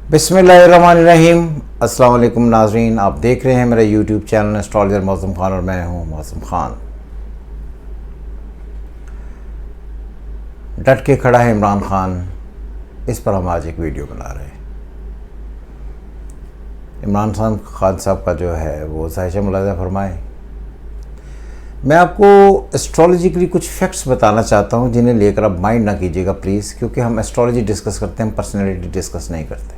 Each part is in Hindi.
बिस्मिल्लाहिर्रहमानिर्रहीम। अस्सलाम वालेकुम नाज़रीन, आप देख रहे हैं मेरा यूट्यूब चैनल एस्ट्रोलॉजर मौसम खान और मैं हूं मौसम खान। डट के खड़ा है इमरान खान, इस पर हम आज एक वीडियो बना रहे हैं। इमरान खान साहब का जो है वो साहिशा मुलाज़ा फरमाएं। मैं आपको एस्ट्रोलॉजिकली कुछ फैक्ट्स बताना चाहता हूं जिन्हें लेकर आप माइंड ना कीजिएगा प्लीज़, क्योंकि हम एस्ट्रोलॉजी डिस्कस करते हैं, पर्सनैलिटी डिस्कस नहीं करते।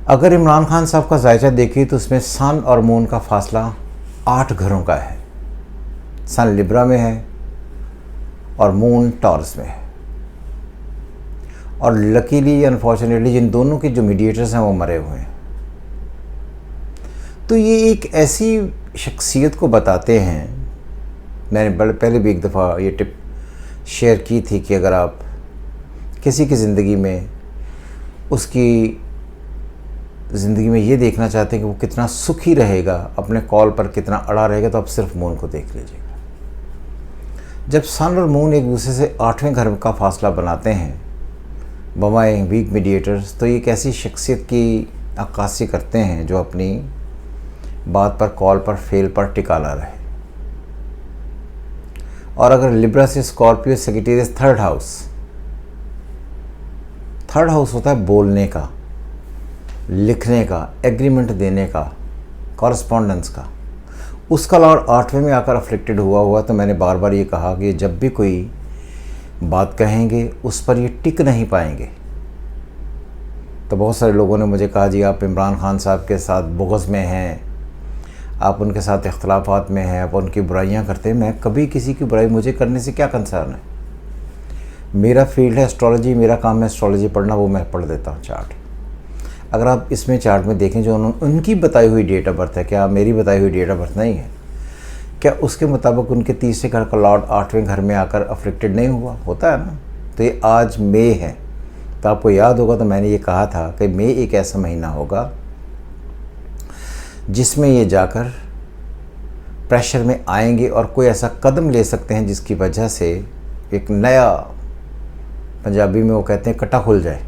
अगर इमरान खान साहब का जायजा देखिए तो उसमें सन और मून का फासला 8 घरों का है। सन लिब्रा में है और मून टॉरस में है, और लकीली अनफॉर्चुनेटली जिन दोनों के जो मीडिएटर्स हैं वो मरे हुए हैं। तो ये एक ऐसी शख्सियत को बताते हैं, मैंने बड़े पहले भी एक दफ़ा ये टिप शेयर की थी कि अगर आप किसी की ज़िंदगी में उसकी ज़िंदगी में ये देखना चाहते हैं कि वो कितना सुखी रहेगा, अपने कॉल पर कितना अड़ा रहेगा, तो आप सिर्फ मून को देख लीजिएगा। जब सन और मून एक दूसरे से 8वें घर का फासला बनाते हैं, बमाए वीक मीडिएटर्स, तो ये एक ऐसी शख्सियत की अक्कासी करते हैं जो अपनी बात पर, कॉल पर, फेल पर टिकाला रहे। और अगर लिब्रा से स्कॉर्पियो सेजिटेरियस थर्ड हाउस होता है बोलने का, लिखने का, एग्रीमेंट देने का, कॉरस्पॉन्डेंस का, उसका लॉर्ड 8वें में आकर अफ्लिक्टेड हुआ। तो मैंने बार बार ये कहा कि जब भी कोई बात कहेंगे उस पर ये टिक नहीं पाएंगे। तो बहुत सारे लोगों ने मुझे कहा, जी आप इमरान खान साहब के साथ बुग़्ज़ में हैं, आप उनके साथ इख्तलाफात में हैं, आप उनकी बुराइयां करते हैं। मैं कभी किसी की बुराई, मुझे करने से क्या कंसर्न है। मेरा फील्ड है एस्ट्रोलॉजी, मेरा काम है एस्ट्रोलॉजी पढ़ना, वो मैं पढ़ देता हूँ चार्ट। अगर आप इसमें चार्ट में देखें जो उनकी बताई हुई डेट ऑफ बर्थ है, क्या मेरी बताई हुई डेट ऑफ बर्थ नहीं है, क्या उसके मुताबिक उनके तीसरे घर का लॉर्ड 8वें घर में आकर अफ्लिक्टेड नहीं हुआ, होता है ना। तो ये आज मई है, तो आपको याद होगा तो मैंने ये कहा था कि मई एक ऐसा महीना होगा जिसमें ये जाकर प्रेशर में आएंगे और कोई ऐसा कदम ले सकते हैं जिसकी वजह से एक नया, पंजाबी में वो कहते हैं, कटा खुल जाए।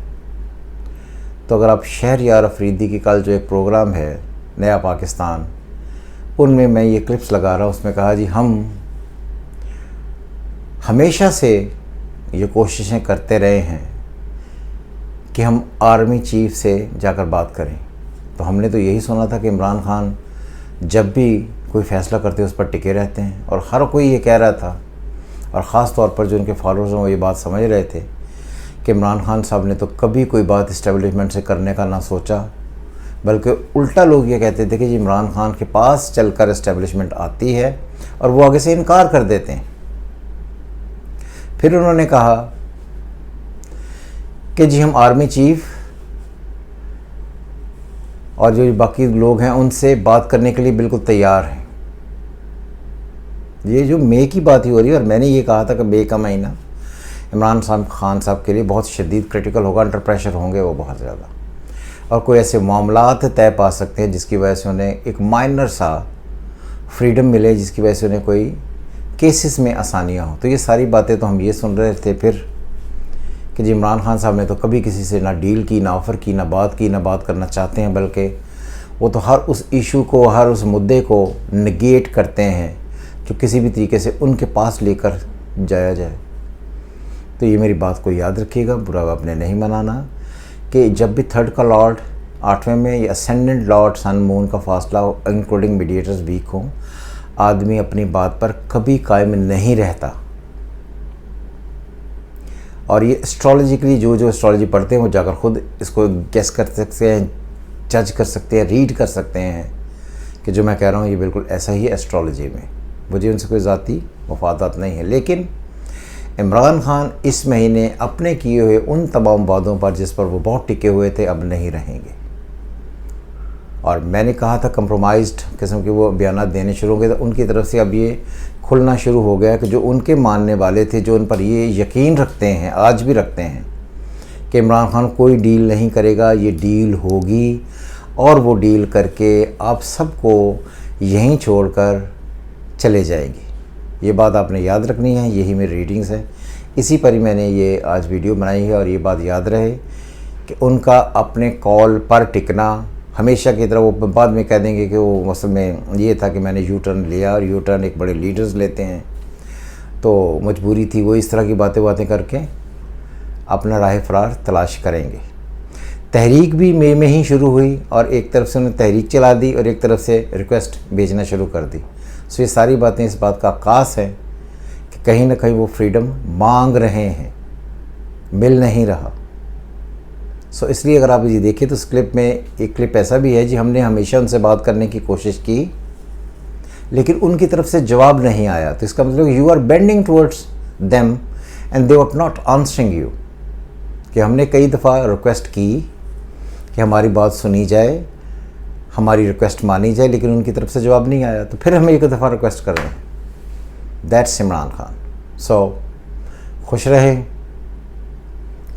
तो अगर आप शहरयार अफरीदी की कल जो एक प्रोग्राम है नया पाकिस्तान, उनमें मैं ये क्लिप्स लगा रहा हूँ, उसमें कहा, जी हम हमेशा से ये कोशिशें करते रहे हैं कि हम आर्मी चीफ से जाकर बात करें। तो हमने तो यही सुना था कि इमरान खान जब भी कोई फ़ैसला करते उस पर टिके रहते हैं, और हर कोई ये कह रहा था, और ख़ास तौर पर जो उनके फॉलोअर्स हैं वो ये बात समझ रहे थे कि इमरान खान साहब ने तो कभी कोई बात इस्टेब्लिशमेंट से करने का ना सोचा, बल्कि उल्टा लोग ये कहते थे कि जी इमरान खान के पास चलकर इस्टेब्लिशमेंट आती है और वो आगे से इनकार कर देते हैं। फिर उन्होंने कहा कि जी हम आर्मी चीफ और जो बाकी लोग हैं उनसे बात करने के लिए बिल्कुल तैयार हैं। ये जो मई की बात ही हो रही है, और मैंने ये कहा था कि मई का महीना इमरान खान साहब के लिए बहुत शदीद क्रिटिकल होगा, अंडर प्रेशर होंगे वो बहुत ज़्यादा, और कोई ऐसे मामलात तय पा सकते हैं जिसकी वजह से उन्हें एक माइनर सा फ्रीडम मिले, जिसकी वजह से उन्हें कोई केसेस में आसानियाँ हो। तो ये सारी बातें तो हम ये सुन रहे थे फिर कि जी इमरान खान साहब ने तो कभी किसी से ना डील की, ना ऑफ़र की, ना बात करना चाहते हैं, बल्कि वो तो हर उस इशू को, हर उस मुद्दे को निगेट करते हैं जो किसी भी तरीके से उनके पास लेकर जाया जाए। तो ये मेरी बात को याद रखिएगा, बुरा आपने नहीं मनाना, कि जब भी थर्ड का लॉर्ड 8वें में या असेंडेंट लॉर्ड सन मून का फासला हो, इंक्लूडिंग मीडिएटर्स वीक हों, आदमी अपनी बात पर कभी कायम नहीं रहता। और ये एस्ट्रोलॉजिकली जो एस्ट्रोलॉजी पढ़ते हैं वो जाकर खुद इसको गेस कर सकते हैं, जज कर सकते हैं, रीड कर सकते हैं कि जो मैं कह रहा हूँ ये बिल्कुल ऐसा ही है एस्ट्रोलॉजी में। मुझे उनसे कोई ज़ाती मफादात नहीं है, लेकिन इमरान खान इस महीने अपने किए हुए उन तमाम वादों पर जिस पर वो बहुत टिके हुए थे अब नहीं रहेंगे। और मैंने कहा था कंप्रोमाइज्ड किस्म के वो बयान देने शुरू हो गए, तो उनकी तरफ से अब ये खुलना शुरू हो गया कि जो उनके मानने वाले थे, जो उन पर ये यकीन रखते हैं, आज भी रखते हैं कि इमरान खान कोई डील नहीं करेगा, ये डील होगी और वो डील करके आप सबको यहीं छोड़कर चले जाएंगे। ये बात आपने याद रखनी है, यही मेरी रीडिंग्स है, इसी पर ही मैंने ये आज वीडियो बनाई है। और ये बात याद रहे कि उनका अपने कॉल पर टिकना, हमेशा की तरह वो बाद में कह देंगे कि वो असल में ये था कि मैंने यू टर्न लिया, और यू टर्न एक बड़े लीडर्स लेते हैं, तो मजबूरी थी, वो इस तरह की बातें करके अपना राह फरार तलाश करेंगे। तहरीक भी मई में ही शुरू हुई, और एक तरफ से उन्होंने तहरीक चला दी और एक तरफ से रिक्वेस्ट भेजना शुरू कर दी। सो ये सारी बातें इस बात का आकाश है कि कहीं ना कहीं वो फ्रीडम मांग रहे हैं, मिल नहीं रहा। सो इसलिए अगर आप ये देखें तो इस क्लिप में एक क्लिप ऐसा भी है जी, हमने हमेशा उनसे बात करने की कोशिश की लेकिन उनकी तरफ से जवाब नहीं आया। तो इसका मतलब you are bending towards them and they were not answering you. कि हमने कई दफ़ा रिक्वेस्ट की कि हमारी बात सुनी जाए, हमारी रिक्वेस्ट मानी जाए, लेकिन उनकी तरफ से जवाब नहीं आया। तो फिर हम एक दफ़ा रिक्वेस्ट कर रहे हैं, दैट्स इमरान खान। सो खुश रहें,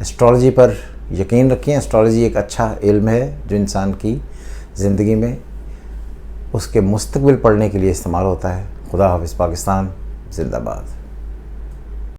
एस्ट्रोलॉजी पर यकीन रखें। एस्ट्रोलॉजी एक अच्छा इल्म है जो इंसान की ज़िंदगी में उसके मुस्तकबिल पढ़ने के लिए इस्तेमाल होता है। खुदा हाफिज़। पाकिस्तान जिंदाबाद।